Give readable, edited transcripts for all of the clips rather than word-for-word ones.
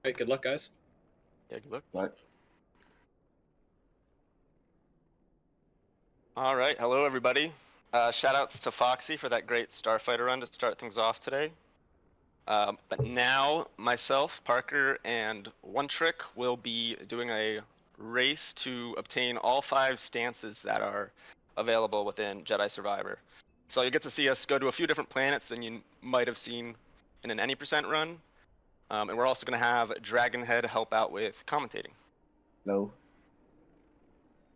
Alright, good luck, guys. Yeah, good luck. What? All right, hello everybody. Shout outs to Foxy for that great Starfighter run to start things off today. But now myself, parqer, and One Trick will be doing a race to obtain all 5 stances that are available within Jedi Survivor. So you get to see us go to a few different planets than you might have seen in an any percent run. And we're also going to have Dragonhead help out with commentating. No.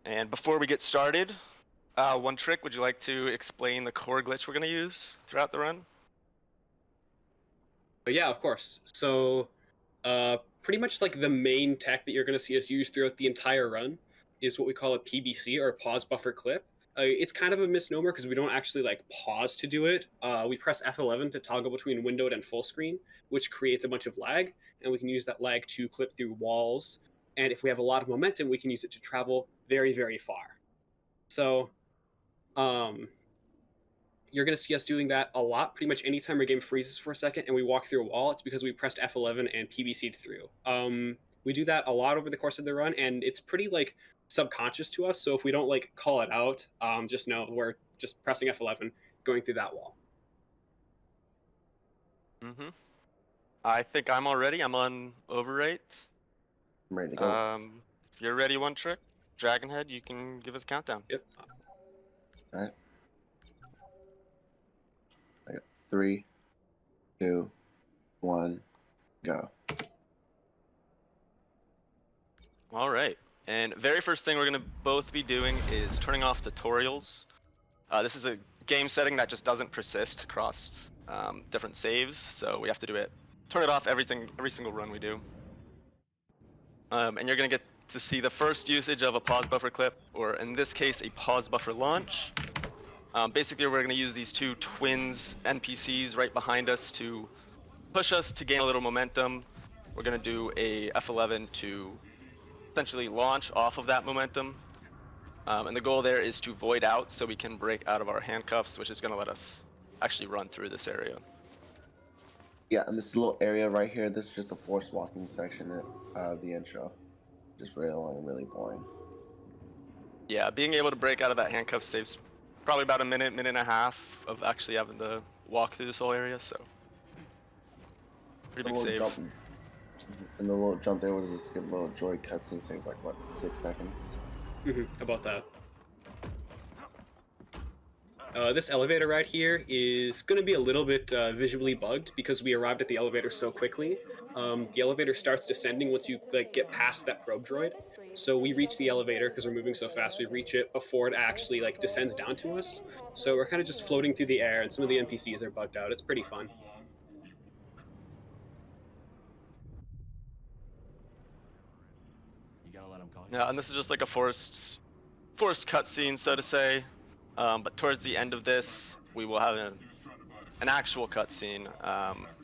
And before we get started, One Trick, would you like to explain the core glitch we're going to use throughout the run? But yeah, of course. So, pretty much like the main tech that you're going to see us use throughout the entire run is what we call a PBC, or pause buffer clip. It's kind of a misnomer because we don't actually like pause to do it. We press F11 to toggle between windowed and full screen, which creates a bunch of lag, and we can use that lag to clip through walls. And if we have a lot of momentum, we can use it to travel very, very far. So, you're going to see us doing that a lot. Pretty much anytime our game freezes for a second and we walk through a wall, it's because we pressed F11 and PBC'd through. We do that a lot over the course of the run, and it's pretty like subconscious to us. So if we don't like call it out, just know we're just pressing F11, going through that wall. I think I'm all ready. I'm on overrate. I'm ready to go. If you're ready, One Trick, Dragonhead, you can give us a countdown. Yep. Alright. I got 3, 2, 1, go. All right. And very first thing we're going to both be doing is turning off tutorials. This is a game setting that just doesn't persist across different saves, so we have to do it. Turn it off every single run we do. And you're going to get to see the first usage of a pause buffer clip, or in this case, a pause buffer launch. Basically, we're going to use these 2 twins NPCs right behind us to push us to gain a little momentum. We're going to do a F11 to essentially launch off of that momentum. And the goal there is to void out so we can break out of our handcuffs, which is going to let us actually run through this area. Yeah, and this little area right here, this is just a forced walking section of the intro. Just really long and really boring. Yeah, being able to break out of that handcuff saves probably about a minute and a half of actually having to walk through this whole area, so pretty big save. Jump, and the little jump there, what does it skip? Little droid cutscene saves like what, 6 seconds? About that. This elevator right here is going to be a little bit visually bugged because we arrived at the elevator so quickly. The elevator starts descending once you like get past that probe droid. So we reach the elevator because we're moving so fast. We reach it before it actually like descends down to us. So we're kind of just floating through the air, and some of the NPCs are bugged out. It's pretty fun. You gotta let him call you. Yeah, and this is just like a forced cutscene, so to say. But towards the end of this, we will have an actual cutscene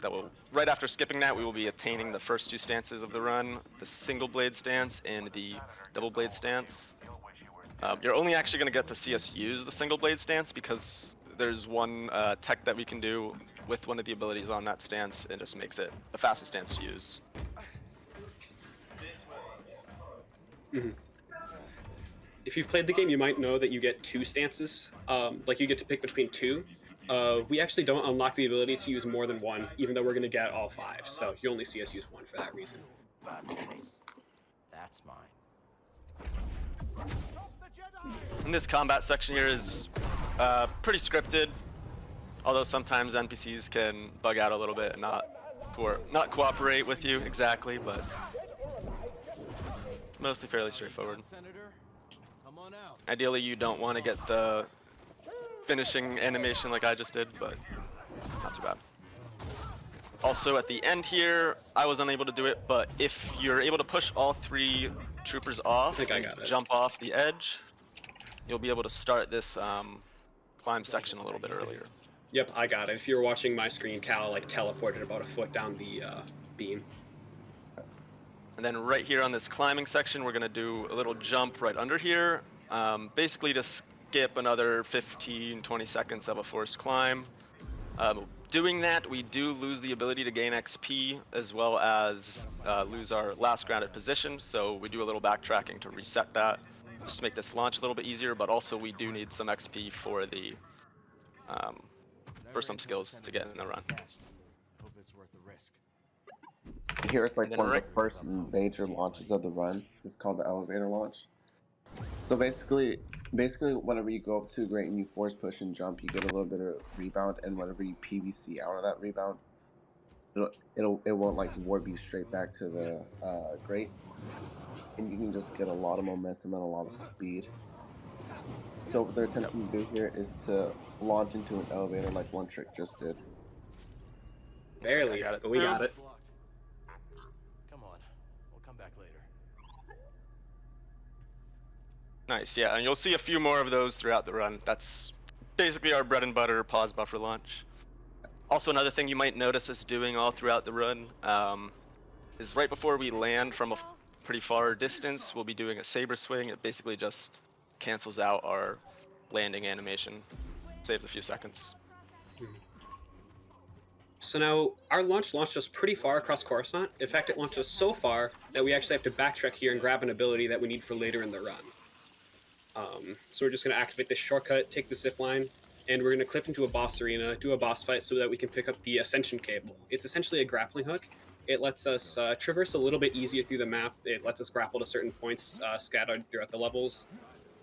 that will, right after skipping that, we will be attaining the first 2 stances of the run, the single blade stance and the double blade stance. You're only actually going to get to see us use the single blade stance because there's one tech that we can do with one of the abilities on that stance, and just makes it the fastest stance to use. If you've played the game, you might know that you get 2 stances. Like you get to pick between 2. We actually don't unlock the ability to use more than 1, even though we're going to get all 5. So you only see us use 1 for that reason. That's mine. And this combat section here is pretty scripted, although sometimes NPCs can bug out a little bit and not cooperate with you exactly, but mostly fairly straightforward. Ideally, you don't want to get the finishing animation like I just did, but not too bad. Also, at the end here, I was unable to do it, but if you're able to push all 3 troopers off and jump off the edge, you'll be able to start this climb section a little bit earlier. Yep, I got it. If you were watching my screen, Cal like teleported about a foot down the beam. And then right here on this climbing section, we're going to do a little jump right under here, basically to skip another 15-20 seconds of a forced climb. Doing that, we do lose the ability to gain XP, as well as lose our last grounded position, so we do a little backtracking to reset that, just to make this launch a little bit easier, but also we do need some XP for the for some skills to get in the run. Here it's like And then one of the first major launches of the run. It's called the elevator launch. So basically whenever you go up too great and you force push and jump, you get a little bit of rebound, and whenever you PVC out of that rebound, it won't like warp you straight back to the grate, and you can just get a lot of momentum and a lot of speed. So what they're attempting to do here is to launch into an elevator like One Trick just did. Barely, but we got it. Come on, we'll come back later. Nice, yeah, and you'll see a few more of those throughout the run. That's basically our bread and butter pause buffer launch. Also, another thing you might notice us doing all throughout the run is right before we land from a pretty far distance, we'll be doing a saber swing. It basically just cancels out our landing animation, saves a few seconds. So now, our launch launched us pretty far across Coruscant. In fact, it launched us so far that we actually have to backtrack here and grab an ability that we need for later in the run. So we're just going to activate this shortcut, take the zip line, and we're going to clip into a boss arena, do a boss fight so that we can pick up the Ascension Cable. It's essentially a grappling hook. It lets us traverse a little bit easier through the map. It lets us grapple to certain points scattered throughout the levels.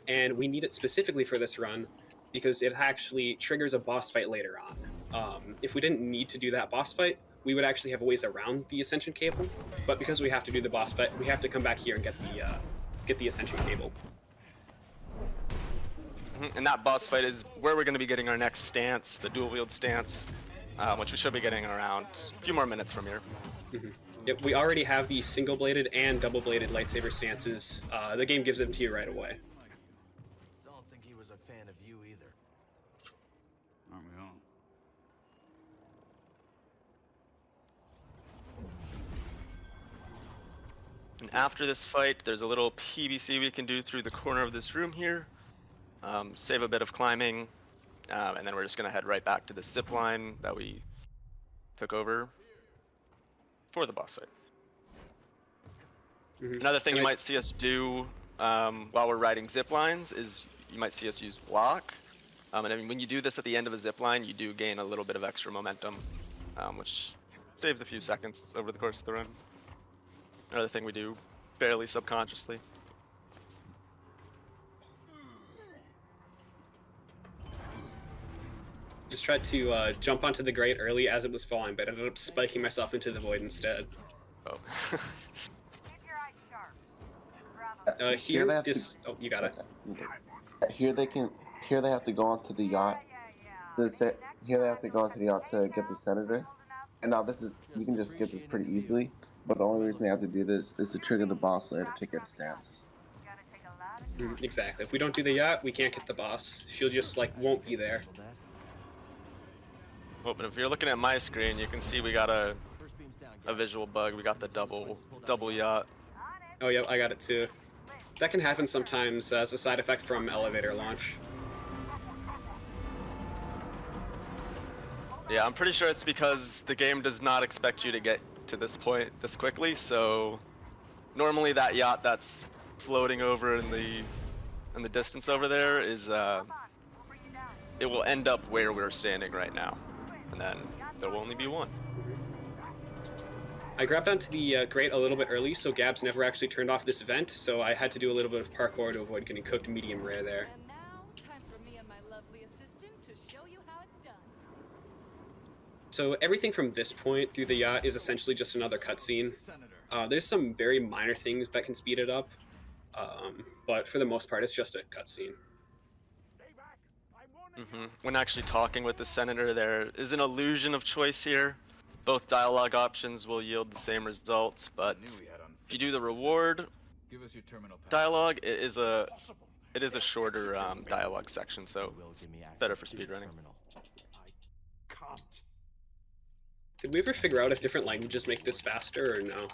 And we need it specifically for this run because it actually triggers a boss fight later on. If we didn't need to do that boss fight, we would actually have ways around the Ascension Cable. But because we have to do the boss fight, we have to come back here and get the Ascension Cable. And that boss fight is where we're going to be getting our next stance, the dual wield stance, which we should be getting around a few more minutes from here. Yep, we already have the single-bladed and double-bladed lightsaber stances. The game gives them to you right away. Don't think he was a fan of you either. Aren't we all? And after this fight, there's a little PVC we can do through the corner of this room here. Save a bit of climbing, and then we're just going to head right back to the zip line that we took over for the boss fight. Another thing you might see us do while we're riding zip lines is you might see us use block. And I mean, when you do this at the end of a zip line, you do gain a little bit of extra momentum, which saves a few seconds over the course of the run. Another thing we do fairly subconsciously. Just tried to jump onto the grate early as it was falling, but ended up spiking myself into the void instead. Oh. Here, this. Oh, you got it. Okay. Here they have to go onto the yacht. Here they have to go onto the yacht to get the senator. And now you can just skip this pretty easily. But the only reason they have to do this is to trigger the boss later to get a stance. Exactly. If we don't do the yacht, we can't get the boss. She'll just won't be there. Oh, but if you're looking at my screen, you can see we got a visual bug. We got the double yacht. Oh, yep, I got it too. That can happen sometimes as a side effect from elevator launch. Yeah, I'm pretty sure it's because the game does not expect you to get to this point this quickly, so normally that yacht that's floating over in the distance over there is it will end up where we're standing right now, and then there will only be one. I grabbed onto the grate a little bit early, so Gabs never actually turned off this vent, so I had to do a little bit of parkour to avoid getting cooked medium rare there. And now, time for me and my lovely assistant to show you how it's done. So everything from this point through the yacht is essentially just another cutscene. There's some very minor things that can speed it up, but for the most part, it's just a cutscene. When actually talking with the senator, there is an illusion of choice here. Both dialogue options will yield the same results, but if you do the reward dialogue, it is a shorter dialogue section, so it's better for speedrunning. Did we ever figure out if different languages make this faster or no?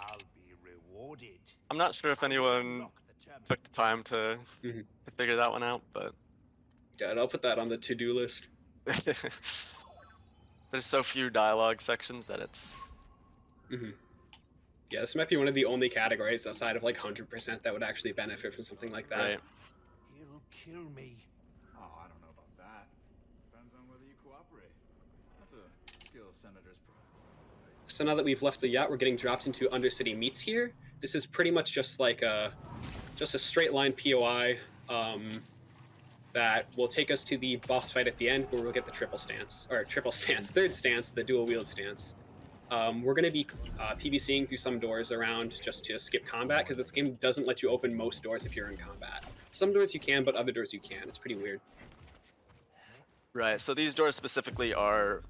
I'm not sure if anyone took the time to figure that one out, but Yeah, I'll put that on the to-do list. There's so few dialogue sections that it's... Yeah, this might be one of the only categories outside of like 100% that would actually benefit from something like that. Right. He'll kill me. Oh, I don't know about that. Depends on whether you cooperate. That's a skill senators. So now that we've left the yacht, we're getting dropped into Undercity Meets here. This is pretty much just like a straight line POI that will take us to the boss fight at the end, where we'll get the third stance, the dual wield stance. We're going to be PvCing through some doors around just to skip combat, because this game doesn't let you open most doors if you're in combat. Some doors you can, but other doors you can't. It's pretty weird. Right, so these doors specifically are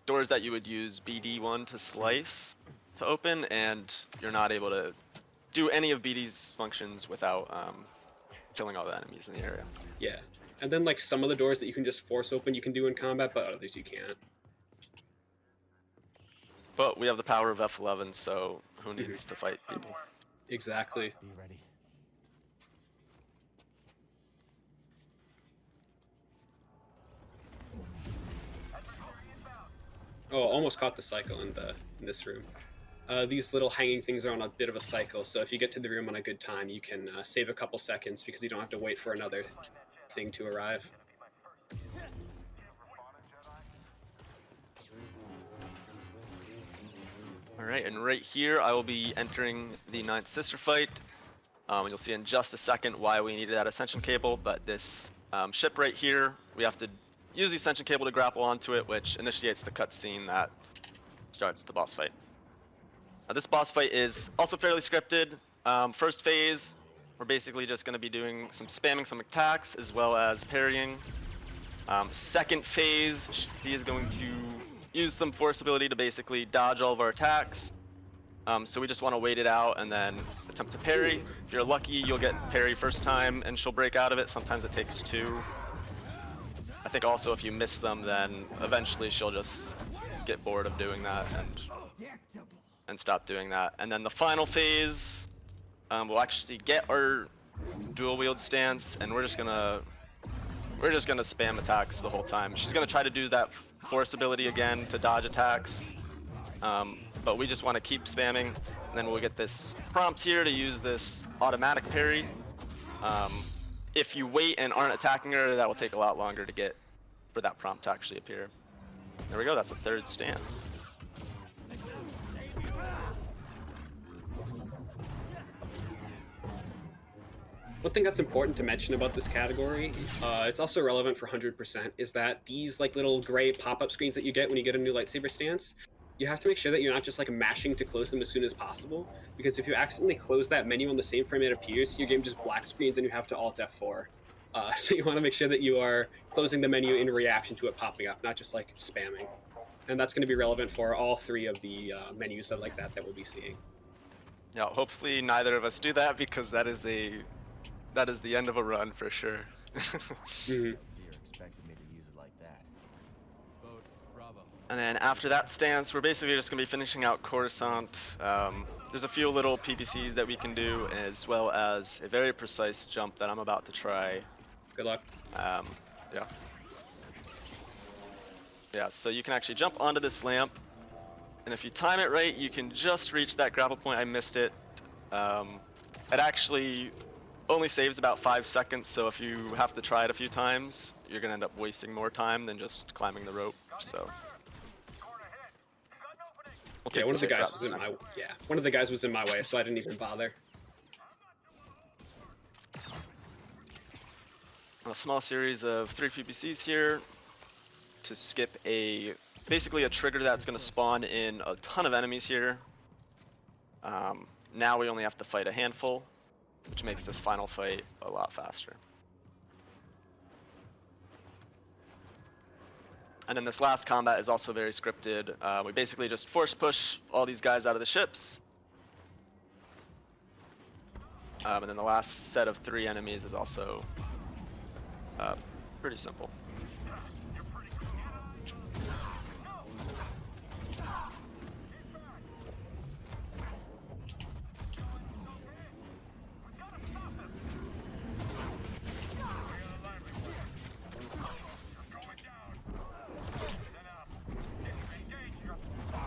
doors that you would use BD1 to slice to open, and you're not able to do any of BD's functions without killing all the enemies in the area. Yeah, and then like some of the doors that you can just force open you can do in combat, but others you can't. But we have the power of F11, so who needs to fight people? Exactly. Be ready. Oh, almost caught the cycle in this room. These little hanging things are on a bit of a cycle, so if you get to the room on a good time, you can save a couple seconds because you don't have to wait for another thing to arrive. Alright, and right here I will be entering the 9th sister fight. You'll see in just a second why we needed that ascension cable, but this ship right here, we have to use the ascension cable to grapple onto it, which initiates the cutscene that starts the boss fight. This boss fight is also fairly scripted. First phase, we're basically just going to be doing some spamming some attacks as well as parrying. Second phase, he is going to use some force ability to basically dodge all of our attacks. So we just want to wait it out and then attempt to parry. If you're lucky, you'll get parry first time and she'll break out of it. Sometimes it takes 2. I think also if you miss them, then eventually she'll just get bored of doing that and stop doing that. And then the final phase, we'll actually get our dual wield stance, and we're just gonna spam attacks the whole time. She's gonna try to do that force ability again to dodge attacks, but we just want to keep spamming, and then we'll get this prompt here to use this automatic parry. If you wait and aren't attacking her, that will take a lot longer to get for that prompt to actually appear. There we go, that's the 3rd stance. One thing that's important to mention about this category, it's also relevant for 100%, is that these like little gray pop-up screens that you get when you get a new lightsaber stance, you have to make sure that you're not just like mashing to close them as soon as possible, because if you accidentally close that menu on the same frame it appears, your game just black screens and you have to Alt F4. So you want to make sure that you are closing the menu in reaction to it popping up, not just like spamming. And that's going to be relevant for all 3 of the menus like that we'll be seeing. Yeah, hopefully neither of us do that, because that is the end of a run for sure. You're expecting me to use it like that. Vote Bravo. And then after that stance, we're basically just gonna be finishing out Coruscant. There's a few little PVCs that we can do, as well as a very precise jump that I'm about to try. Good luck. Yeah. Yeah, so you can actually jump onto this lamp, and if you time it right, you can just reach that grapple point. I missed it. It actually only saves about 5 seconds, so if you have to try it a few times, you're gonna end up wasting more time than just climbing the rope. So yeah, one of the guys was in my way, so I didn't even bother. A small series of 3 PPCs here to skip basically a trigger that's going to spawn in a ton of enemies here. Now we only have to fight a handful, which makes this final fight a lot faster. And then this last combat is also very scripted. We basically just force push all these guys out of the ships. And then the last set of 3 enemies is also pretty simple.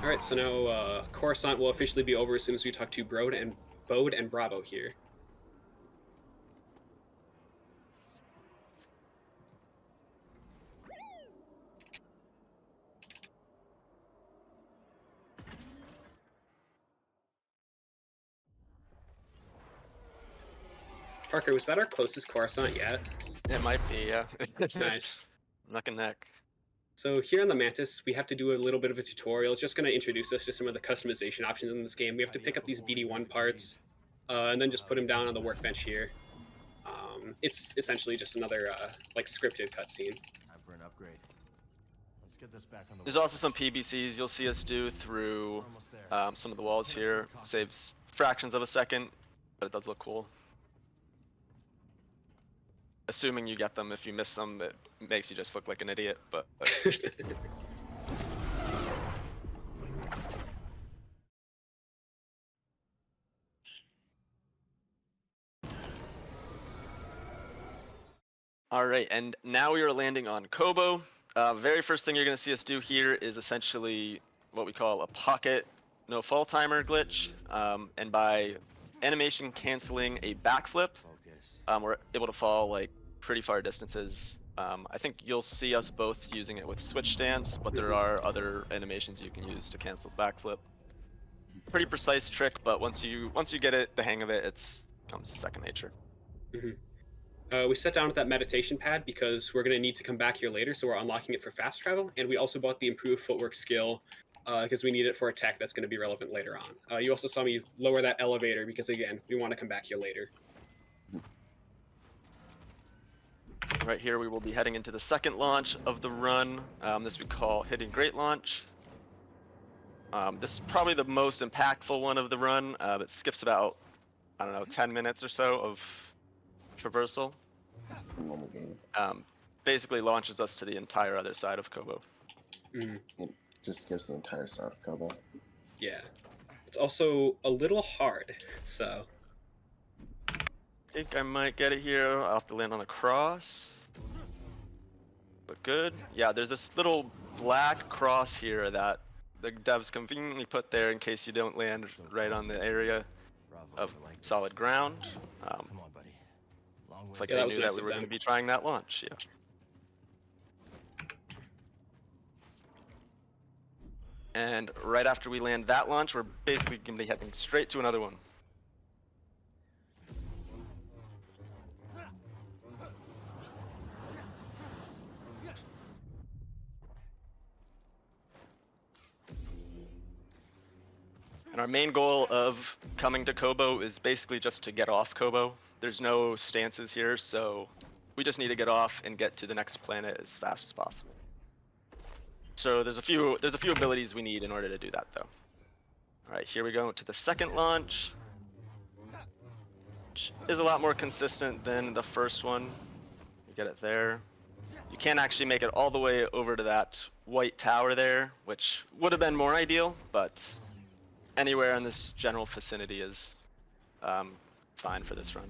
All right, so now Coruscant will officially be over as soon as we talk to Bode and Bravo here. Parker, was that our closest Coruscant yet? It might be, yeah. Nice. Neck and neck. So here on the Mantis, we have to do a little bit of a tutorial. It's just going to introduce us to some of the customization options in this game. We have to pick up these BD1 parts, and then just put them down on the workbench here. It's essentially just another like scripted cutscene. Time for an upgrade. Let's get this back on the There's also some PBCs you'll see us do through some of the walls here. Saves fractions of a second, but it does look cool. Assuming you get them. If you miss them, it makes you just look like an idiot, but... Alright, and now we are landing on Kobo. Very first thing you're going to see us do here is essentially what we call a pocket no fall timer glitch, and by animation canceling a backflip, we're able to fall like pretty far distances. I think you'll see us both using it with switch stance, but there are other animations you can use to cancel backflip. Pretty precise trick, but once you get the hang of it, it becomes second nature. We sat down with that meditation pad because we're going to need to come back here later, so we're unlocking it for fast travel, and we also bought the improved footwork skill because we need it for a tech that's going to be relevant later on. You also saw me lower that elevator because, again, we want to come back here later. Right here we will be heading into the second launch of the run. This we call Hitting Great Launch. This is probably the most impactful one of the run. It skips about, I don't know, 10 minutes or so of traversal. Normal game. Basically launches us to the entire other side of Kobo. It just skips the entire start of Kobo. Yeah. It's also a little hard, so... I think I might get it here. I'll have to land on a cross. But good. Yeah, there's this little black cross here that the devs conveniently put there in case you don't land right on the area of solid ground. Come on, buddy. Long It's like Yeah, they that was knew nice that we of were them. going to be trying that launch. Yeah. And right after we land that launch, we're basically going to be heading straight to another one. And our main goal of coming to Kobo is basically just to get off Kobo. There's no stances here, so we just need to get off and get to the next planet as fast as possible. So there's a few abilities we need in order to do that, though. All right, here we go to the second launch, which is a lot more consistent than the first one. You get it there. You can't actually make it all the way over to that white tower there, which would have been more ideal, but anywhere in this general vicinity is fine for this run.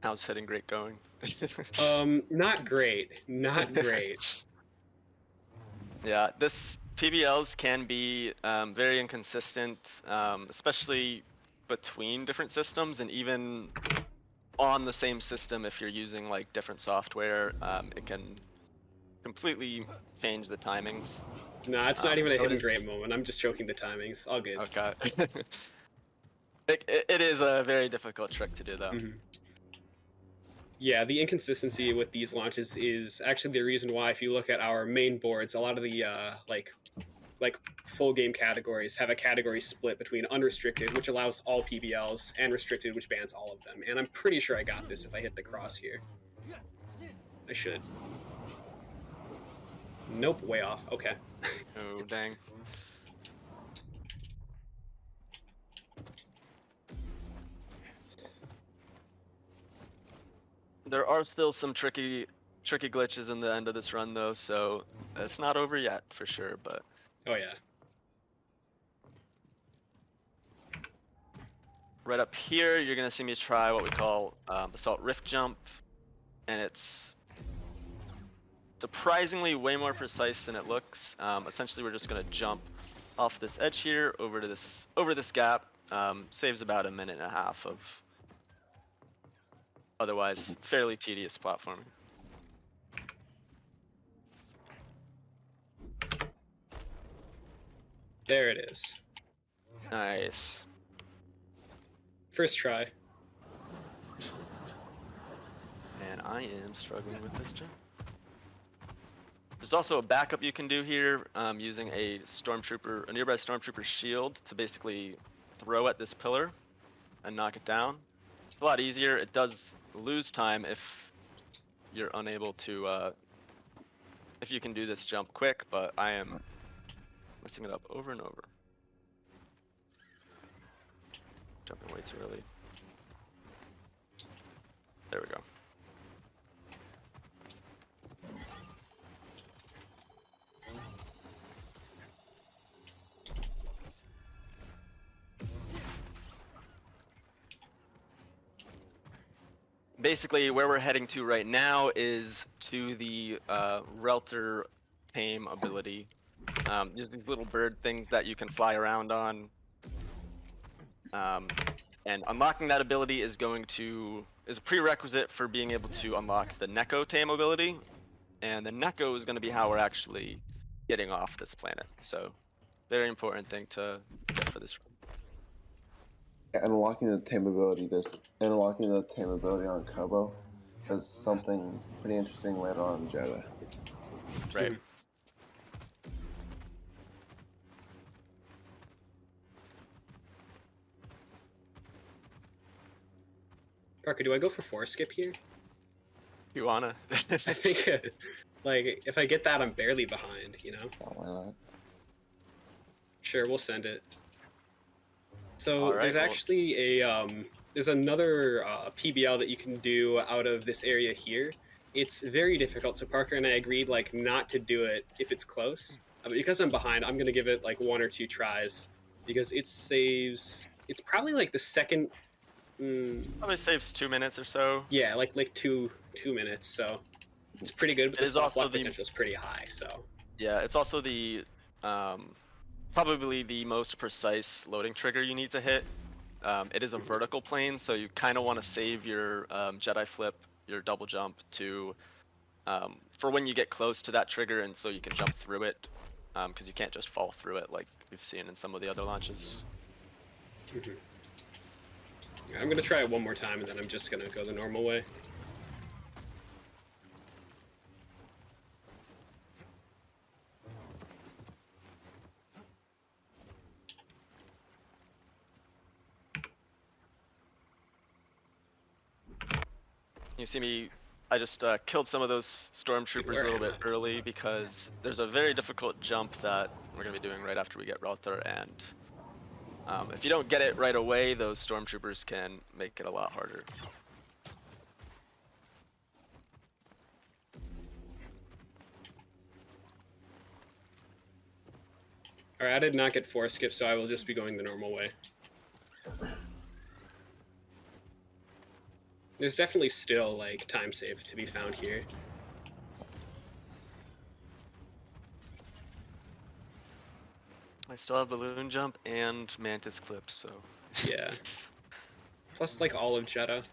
How's Hitting Great going? Not great. Not great. Yeah, this PBLs can be very inconsistent, especially between different systems, and even on the same system if you're using like different software, it can completely change the timings. Nah, it's not even a so it hidden is- great moment. I'm just choking the timings. All good. Okay. It is a very difficult trick to do though. Yeah, the inconsistency with these launches is actually the reason why, if you look at our main boards, a lot of the like full game categories have a category split between unrestricted, which allows all PBLs, and restricted, which bans all of them. And I'm pretty sure I got this if I hit the cross here. I should. Nope, way off. Okay. Oh dang. There are still some tricky glitches in the end of this run though, so it's not over yet for sure, but Oh yeah. right up here you're gonna see me try what we call assault rift jump, and it's surprisingly way more precise than it looks. Essentially we're just gonna jump off this edge here over this gap. Saves about 1.5 minutes of otherwise fairly tedious platforming. There it is. Nice. First try. And I am struggling with this jump. There's also a backup you can do here, using a nearby stormtrooper shield to basically throw at this pillar and knock it down. It's a lot easier. It does lose time if you're unable to, if you can do this jump quick, but I am messing it up over and over. Jumping way too early. There we go. Basically, where we're heading to right now is to the Relter tame ability. There's these little bird things that you can fly around on. And unlocking that ability is a prerequisite for being able to unlock the Neko tame ability. And the Neko is going to be how we're actually getting off this planet. So, very important thing to get for this run. Unlocking the tame ability, on Kobo is something pretty interesting later on in Jedi. Right. Parker, do I go for force skip here? You wanna? I think, like, if I get that, I'm barely behind, you know? Oh, why not? Sure, we'll send it. So Alright, there's well, actually there's another PBL that you can do out of this area here. It's very difficult, so Parker and I agreed like not to do it if it's close. But because I'm behind, I'm gonna give it like 1 or 2 tries because it saves. It's probably like the second. Probably saves 2 minutes or so. Yeah, like 2 minutes. So it's pretty good. But the stop block potential is pretty high. So yeah, it's also the probably the most precise loading trigger you need to hit. It is a vertical plane, so you kind of want to save your Jedi flip, your double jump to for when you get close to that trigger, and so you can jump through it, because you can't just fall through it like we've seen in some of the other launches. I'm gonna try it one more time, and then I'm just gonna go the normal way. You see me, I just killed some of those stormtroopers a little bit early because there's a very difficult jump that we're going to be doing right after we get Relter, and if you don't get it right away, those stormtroopers can make it a lot harder. Alright, I did not get force skip, so I will just be going the normal way. There's definitely still, like, time save to be found here. I still have balloon jump and mantis clips, so... Yeah. Plus, like, all of Jeddah.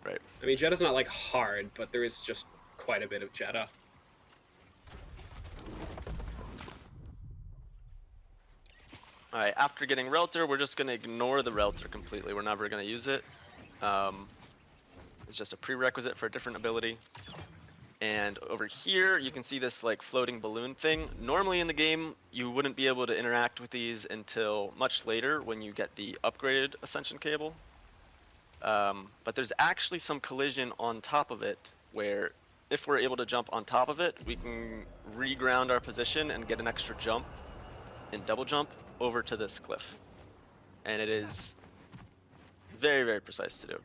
Right. I mean, Jeddah's not, like, hard, but there is just quite a bit of Jeddah. Alright, after getting Relter, we're just going to ignore the Relter completely. We're never going to use it. It's just a prerequisite for a different ability. And over here, you can see this like floating balloon thing. Normally in the game, you wouldn't be able to interact with these until much later when you get the upgraded Ascension cable. But there's actually some collision on top of it where if we're able to jump on top of it, we can reground our position and get an extra jump and double jump over to this cliff. And it is very, very precise to do.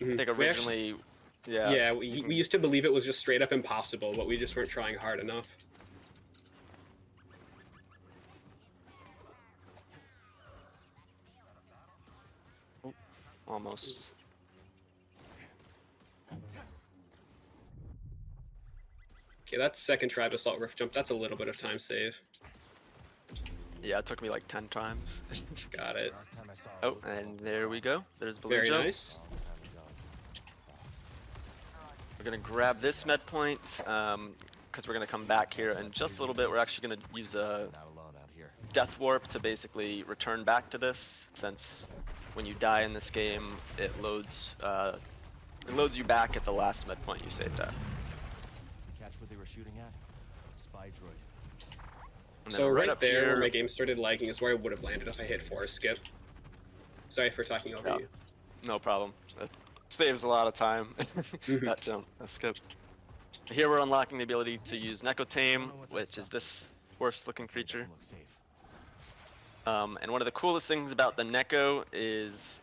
I think originally, Yeah, we used to believe it was just straight up impossible, but we just weren't trying hard enough. Almost. Okay, that's second try of assault rift jump. That's a little bit of time save. Yeah, it took me like 10 times. Got it. Oh, and there we go. There's balloon Very jump. nice. We're gonna grab this med point because we're gonna come back here in just a little bit. We're actually gonna use a death warp to basically return back to this, since when you die in this game, it loads you back at the last med point you saved at. Catch what they were shooting at? Spy droid. And So then right up there, here, where my game started lagging, is where I would have landed if I hit forest skip. Sorry for talking over you. no problem. It saves a lot of time. That jump, that skip. Here we're unlocking the ability to use Neko Tame, which is this horse-looking creature. And one of the coolest things about the Neko is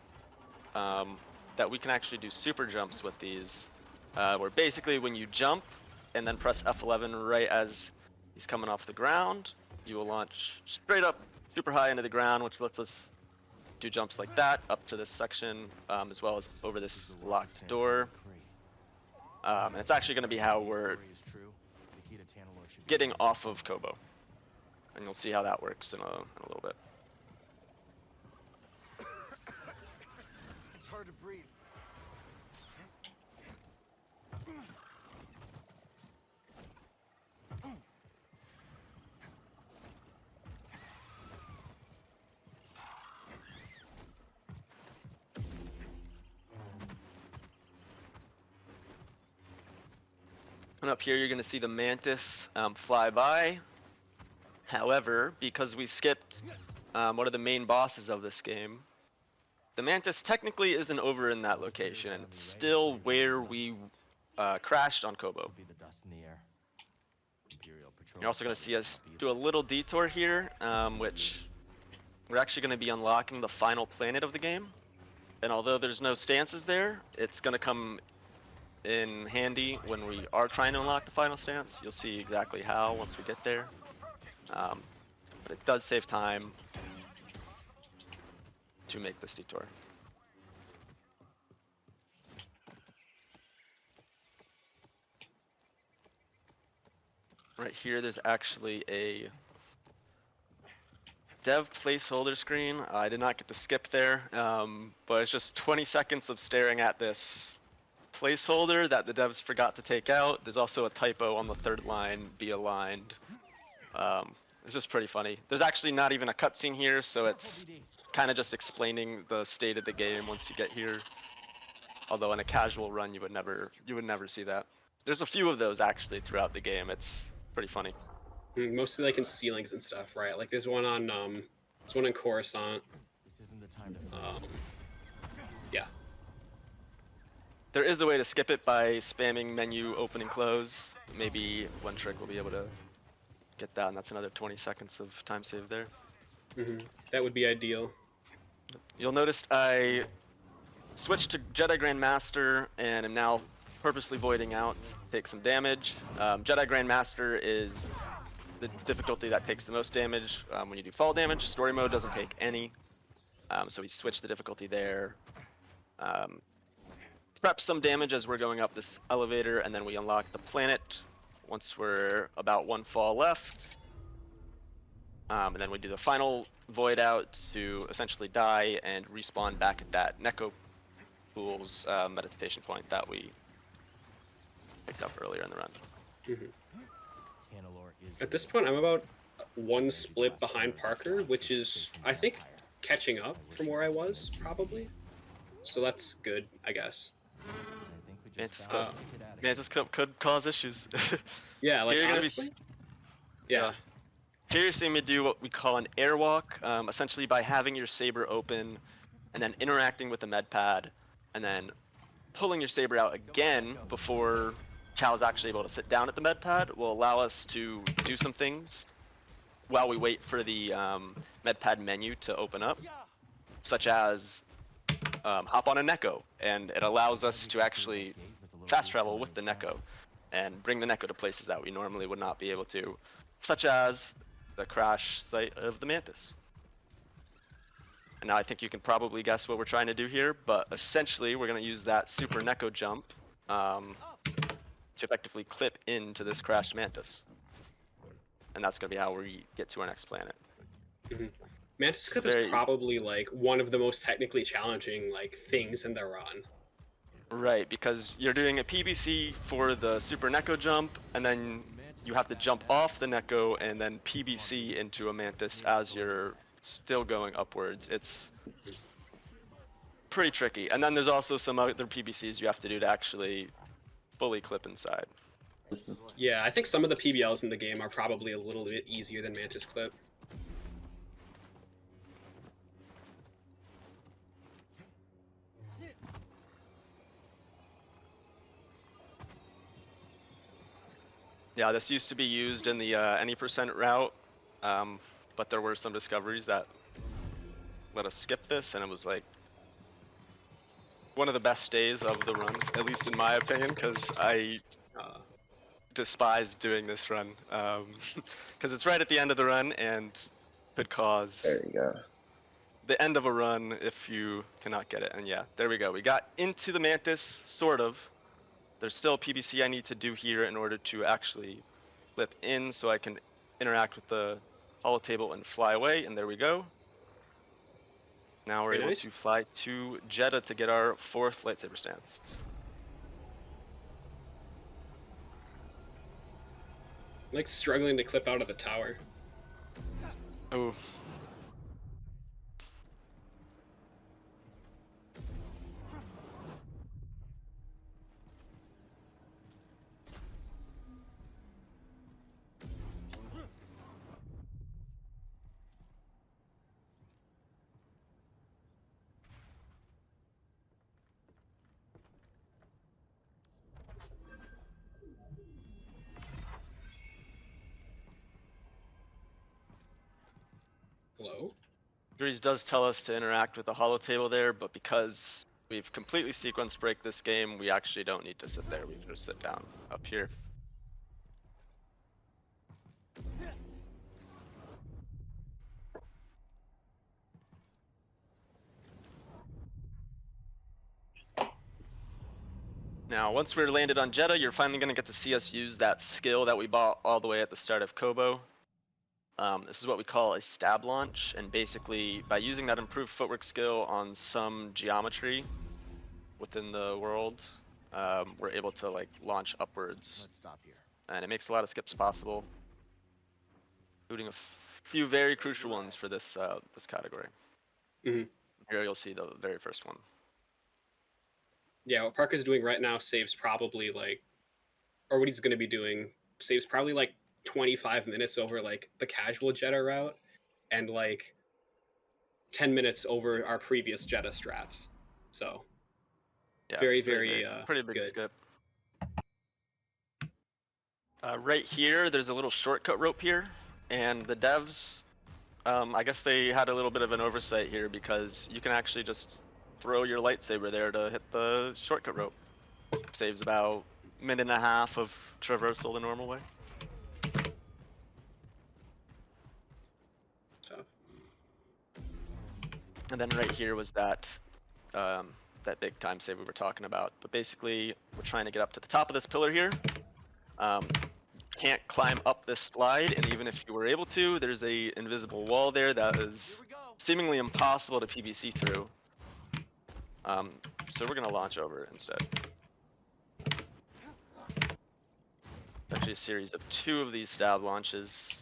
that we can actually do super jumps with these, where basically when you jump and then press F11 right as he's coming off the ground, you will launch straight up super high into the ground, which lets us do jumps like that up to this section, as well as over this locked door. And it's actually going to be how we're getting off of Kobo, and you'll see how that works in a little bit. It's hard to breathe. And up here you're going to see the Mantis fly by. However, because we skipped one of the main bosses of this game, the Mantis technically isn't over in that location, and it's still where we crashed on Kobo. You're also going to see us do a little detour here, which we're actually going to be unlocking the final planet of the game. And although there's no stances there, it's going to come in handy when we are trying to unlock the final stance. You'll see exactly how once we get there. But it does save time to make this detour. Right here there's actually a dev placeholder screen. I did not get to skip there, but it's just 20 seconds of staring at this placeholder that the devs forgot to take out. There's also a typo on the third line, be aligned. It's just pretty funny. There's actually not even a cutscene here, so it's kind of just explaining the state of the game once you get here. Although in a casual run you would never see that. There's a few of those actually throughout the game. It's pretty funny. Mostly like in ceilings and stuff, right? Like there's one on Coruscant. This isn't the time to Yeah. There is a way to skip it by spamming menu open and close. Maybe one trick will be able to get that, and that's another 20 seconds of time save there. That would be ideal. You'll notice I switched to Jedi Grand Master and am now purposely voiding out to take some damage. Jedi Grand Master is the difficulty that takes the most damage when you do fall damage. Story mode doesn't take any, so we switched the difficulty there. Prep some damage as we're going up this elevator, and then we unlock the planet once we're about one fall left. And then we do the final void out to essentially die and respawn back at that Neko Pool's meditation point that we picked up earlier in the run. At this point, I'm about one split behind Parker, which is, I think, catching up from where I was, probably. So that's good, I guess. Mantis could cause issues. Yeah, like Here honestly. Yeah. Here you're seeing me do what we call an airwalk, essentially by having your saber open and then interacting with the med pad and then pulling your saber out again before Chow's actually able to sit down at the med pad will allow us to do some things while we wait for the med pad menu to open up, such as hop on a Neko, and it allows us to actually fast travel with the Neko and bring the Neko to places that we normally would not be able to, such as the crash site of the Mantis. And now I think you can probably guess what we're trying to do here, but essentially we're going to use that super Neko jump to effectively clip into this crashed Mantis. And that's going to be how we get to our next planet. Mm-hmm. Mantis clip is probably like one of the most technically challenging like things in the run. Right, because you're doing a PBC for the super Neko jump, and then you have to jump off the Neko and then PBC into a Mantis as you're still going upwards. It's pretty tricky. And then there's also some other PBCs you have to do to actually fully clip inside. Yeah, I think some of the PBLs in the game are probably a little bit easier than Mantis clip. Yeah, this used to be used in the any percent route, but there were some discoveries that let us skip this, and it was like one of the best days of the run, at least in my opinion, because I despise doing this run, because it's right at the end of the run and could cause There you go. the end of a run if you cannot get it. And yeah, there we go. We got into the Mantis, sort of. There's still a PBC I need to do here in order to actually flip in so I can interact with the holotable and fly away, and there we go. Now we're able to fly to Jeddah to get our 4th lightsaber stance. I'm like struggling to clip out of the tower. Oh. Hello? Grease does tell us to interact with the holotable there, but because we've completely sequence break this game, we actually don't need to sit there. We can just sit down up here. Now, once we're landed on Jeddah, you're finally going to get to see us use that skill that we bought all the way at the start of Kobo. This is what we call a stab launch, and basically by using that improved footwork skill on some geometry within the world, we're able to like launch upwards. Let's stop here. And it makes a lot of skips possible, including a few very crucial ones for this this category. Mm-hmm. Here you'll see the very first one. Yeah, what parqer's doing right now saves probably like, or what he's going to be doing saves probably like 25 minutes over like the casual Jedi route, and like 10 minutes over our previous Jedi strats. So yeah, very pretty big good. skip. Right here, there's a little shortcut rope here, and the devs, I guess they had a little bit of an oversight here because you can actually just throw your lightsaber there to hit the shortcut rope. Saves about a minute and a half of traversal the normal way. And then right here was that that big time save we were talking about. But basically, we're trying to get up to the top of this pillar here. You can't climb up this slide, and even if you were able to, there's a invisible wall there that is seemingly impossible to PBC through. So we're gonna launch over it instead. Actually, a series of 2 of these stab launches.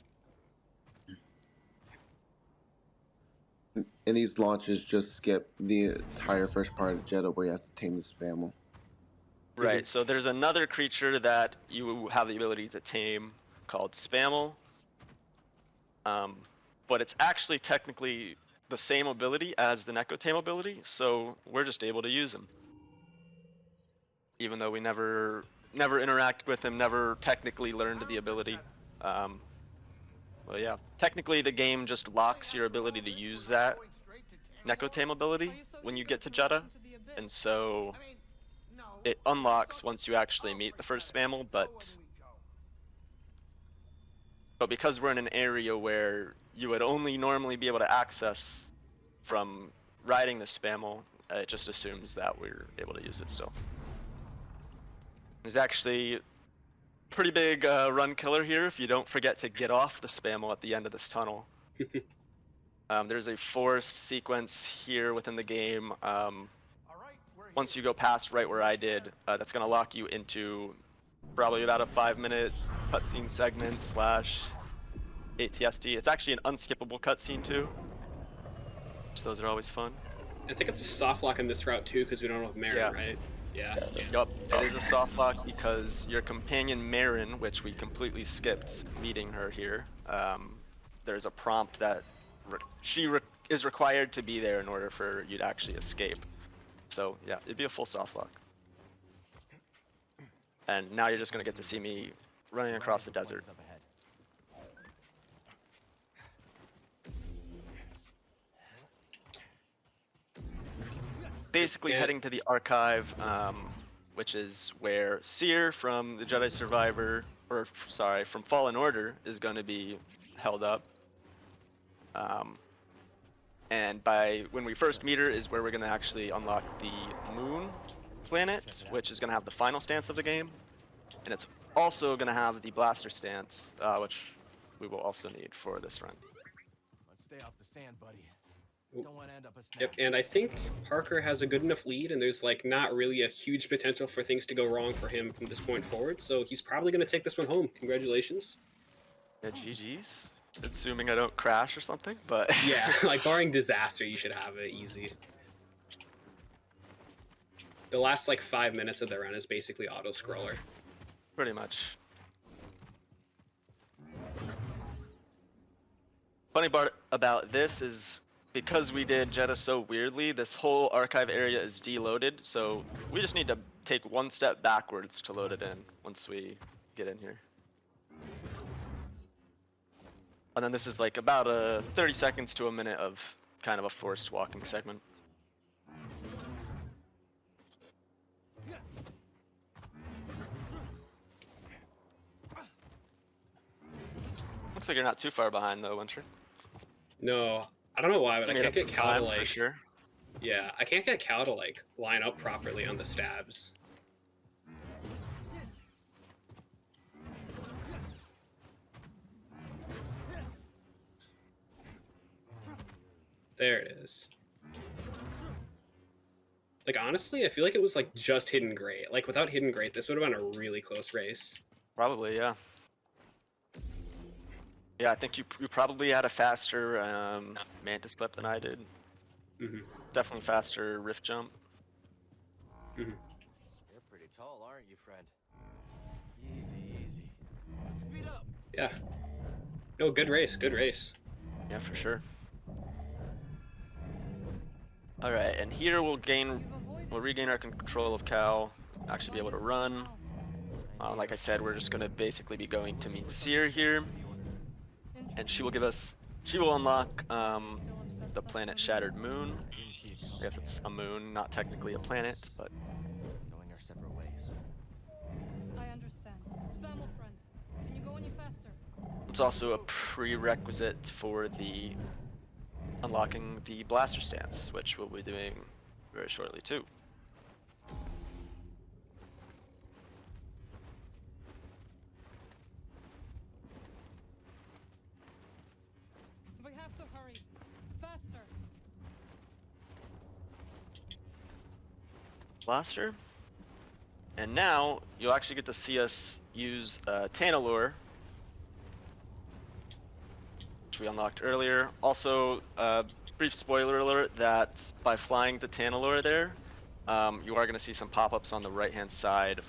And these launches just skip the entire first part of Jeddah where you have to tame the Spammel. Right, so there's another creature that you have the ability to tame called Spammel. But it's actually technically the same ability as the Neko tame ability, so we're just able to use him. Even though we never interacted with him, never technically learned the ability. Well, yeah, technically the game just locks your ability to use that Necotame ability when you get to Jeddah, and so it unlocks once you actually meet the first Spamel, but because we're in an area where you would only normally be able to access from riding the Spamel, it just assumes that we're able to use it still. There's actually pretty big run killer here if you don't forget to get off the Spamel at the end of this tunnel. There's a forest sequence here within the game. Once you go past right where I did, that's going to lock you into probably about a 5-minute cutscene segment / ATSD. It's actually an unskippable cutscene too, so those are always fun. I think it's a soft lock in this route too, because we don't have Marin, right? Yeah. Yup, it is a soft lock because your companion Marin, which we completely skipped meeting her here, there's a prompt that she is required to be there in order for you to actually escape. So yeah, it'd be a full soft lock. And now you're just gonna get to see me running across the desert. Basically heading to the archive, which is where Seer from the Jedi Survivor, or sorry, from Fallen Order is going to be held up. And when we first meet her is where we're going to actually unlock the Moon planet, which is going to have the final stance of the game. And it's also going to have the blaster stance, which we will also need for this run. Let's stay off the sand, buddy. Don't want to end up a snap. Yep, and I think Parker has a good enough lead, and there's like not really a huge potential for things to go wrong for him from this point forward, so he's probably going to take this one home. Congratulations. Yeah, GG's. Assuming I don't crash or something, but... Yeah, like barring disaster, you should have it easy. The last like 5 minutes of the run is basically auto-scroller. Pretty much. Funny part about this is because we did Jeddah so weirdly, this whole archive area is deloaded, so we just need to take one step backwards to load it in once we get in here. And then this is like about 30 seconds to a minute of kind of a forced walking segment. Looks like you're not too far behind though, Winter. No, I don't know why, but I can't get Cal to like... For sure. Yeah, I can't get Cal to like line up properly on the stabs. There it is. Like honestly, I feel like it was like just Hidden Great. Like without Hidden Great, this would have been a really close race. Probably, yeah. Yeah, I think you probably had a faster Mantis clip than I did. Mm-hmm. Definitely faster Rift jump. Mm-hmm. You're pretty tall, aren't you, friend? Easy, easy. Let's speed up. Yeah. No, good race, good race. Yeah, for sure. All right, and here we'll regain our control of Cal, actually be able to run. Like I said, we're just gonna basically be going to meet Seer here, and she will unlock the planet Shattered Moon. I guess it's a moon, not technically a planet, but Going our separate ways. I understand. Spammel friend, can you go any faster? it's also a prerequisite for the unlocking the blaster stance, which we'll be doing very shortly too. We have to hurry. Faster. Blaster. And now you'll actually get to see us use Tanalure, which we unlocked earlier. Also, brief spoiler alert that by flying the Tanalure there, you are going to see some pop-ups on the right-hand side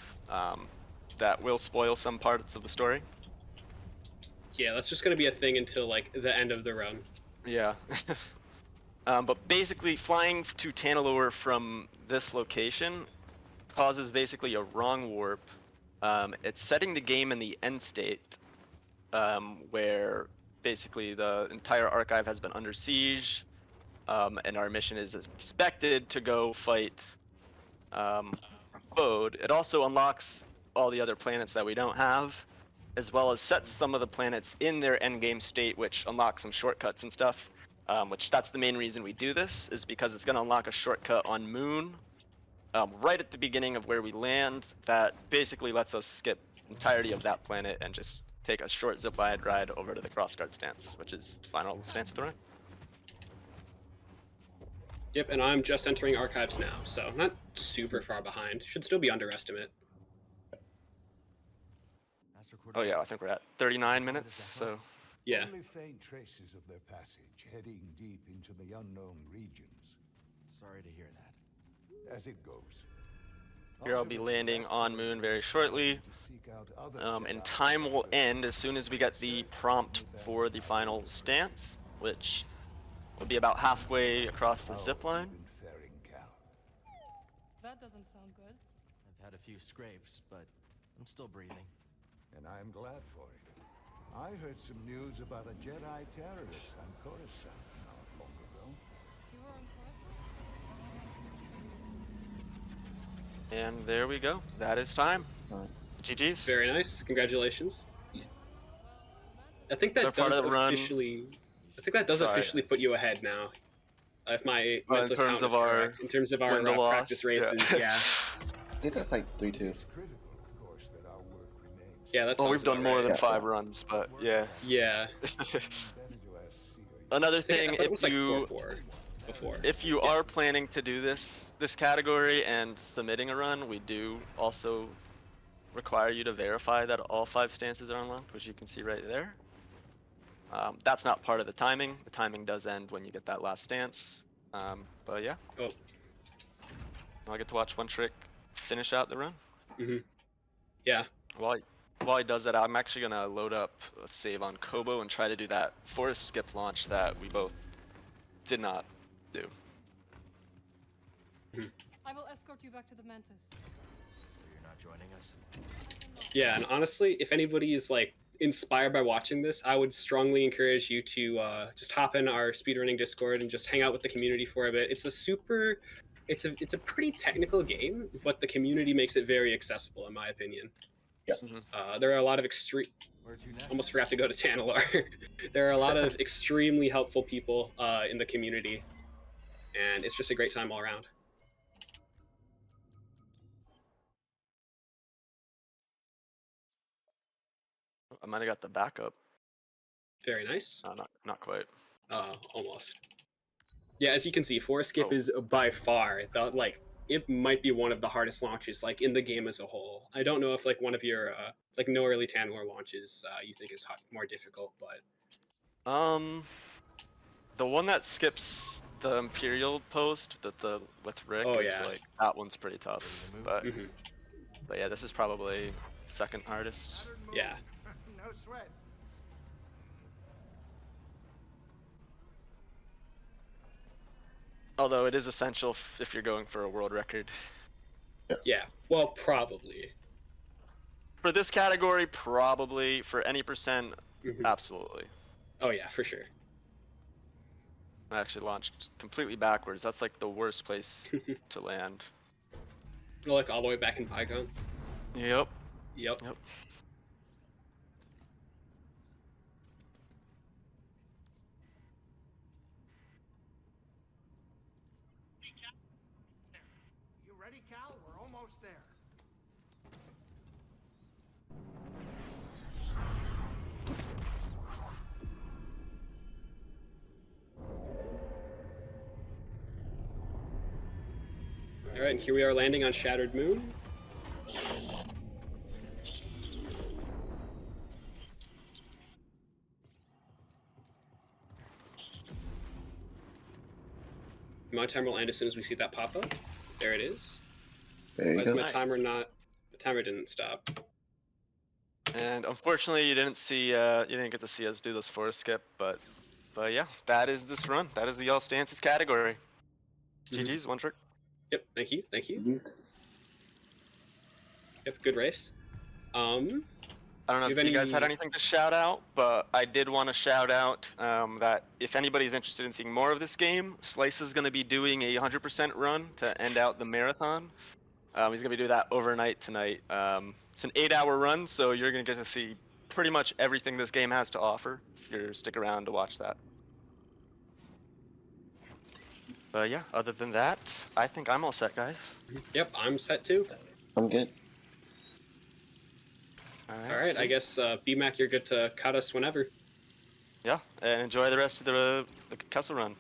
that will spoil some parts of the story. Yeah, that's just gonna be a thing until like the end of the run. Yeah. But basically, flying to Tanalure from this location causes basically a wrong warp. It's setting the game in the end state, where basically the entire archive has been under siege. and our mission is expected to go fight Bode. It also unlocks all the other planets that we don't have, as well as sets some of the planets in their endgame state, which unlocks some shortcuts and stuff. Which that's the main reason we do this, is because it's going to unlock a shortcut on Moon right at the beginning of where we land that basically lets us skip the entirety of that planet and just take a short zipline ride over to the crossguard stance, which is the final stance of the run. Yep, and I'm just entering archives now, so not super far behind. Should still be underestimate. Oh yeah, I think we're at 39 minutes, so... Yeah. Only faint traces of their passage, heading deep into the unknown regions. Sorry to hear that. As it goes. Here I'll be landing on Moon very shortly, and time will end as soon as we get the prompt for the final stance, which will be about halfway across the zipline. That doesn't sound good. I've had a few scrapes, but I'm still breathing. And I'm glad for it. I heard some news about a Jedi terrorist on Coruscant not long ago. You were on Coruscant? And there we go. That is time. GG's. Very nice. Congratulations. Yeah. I think that does officially. I think that does officially put you ahead now. If my mental count is correct, in terms of our practice races, yeah. I think that's like 3-2. Yeah, that's. Well, we've done more than 5 runs, but yeah. Yeah. Another thing, it was like 4-4 before. If you are planning to do this category and submitting a run, we do also require you to verify that all 5 stances are unlocked, which you can see right there. That's not part of the timing. The timing does end when you get that last stance. But yeah. Oh. I get to watch One Trick finish out the run. Yeah. While he does that, I'm actually gonna load up a save on Kobo and try to do that forest skip launch that we both did not do. I will escort you back to the Mantis. So you're not joining us? Yeah, and honestly, if anybody is like inspired by watching this, I would strongly encourage you to just hop in our speedrunning Discord and just hang out with the community for a bit. It's a pretty technical game, but the community makes it very accessible, in my opinion. Yeah. There are a lot of almost forgot to go to Tantalor. There are a lot of extremely helpful people in the community, and it's just a great time all around. I might have got the backup. Very nice. Not quite. Almost. Yeah, as you can see, Forest Skip is by far it might be one of the hardest launches like in the game as a whole. I don't know if like one of your like no early Tantalor launches you think is more difficult, but the one that skips the Imperial post with Rick is like that one's pretty tough. But but yeah, this is probably second hardest. Yeah. No sweat. Although it is essential if you're going for a world record. Yeah, well, probably. For this category, probably. For any percent, absolutely. Oh yeah, for sure. I actually launched completely backwards. That's like the worst place to land. Like all the way back in Pygon. Yep. Yep. You ready, Cal? We're almost there. All right, and here we are landing on Shattered Moon. My timer will end as soon as we see that pop up. There it is. There you Why go. is my timer not? The timer didn't stop. And unfortunately, you didn't get to see us do this forest skip, but yeah, that is this run. That is the all stances category. GG's, One Trick. Yep, thank you. Yep, good race. I don't know Do if you you have guys had any- anything to shout out, but I did want to shout out that if anybody's interested in seeing more of this game, Slice is going to be doing a 100% run to end out the marathon. He's going to be doing that overnight tonight. It's an 8-hour run, so you're going to get to see pretty much everything this game has to offer if you stick around to watch that. But yeah, other than that, I think I'm all set, guys. Yep, I'm set too. I'm good. All right, I guess BMAC, you're good to cut us whenever. Yeah, and enjoy the rest of the Kessel Run.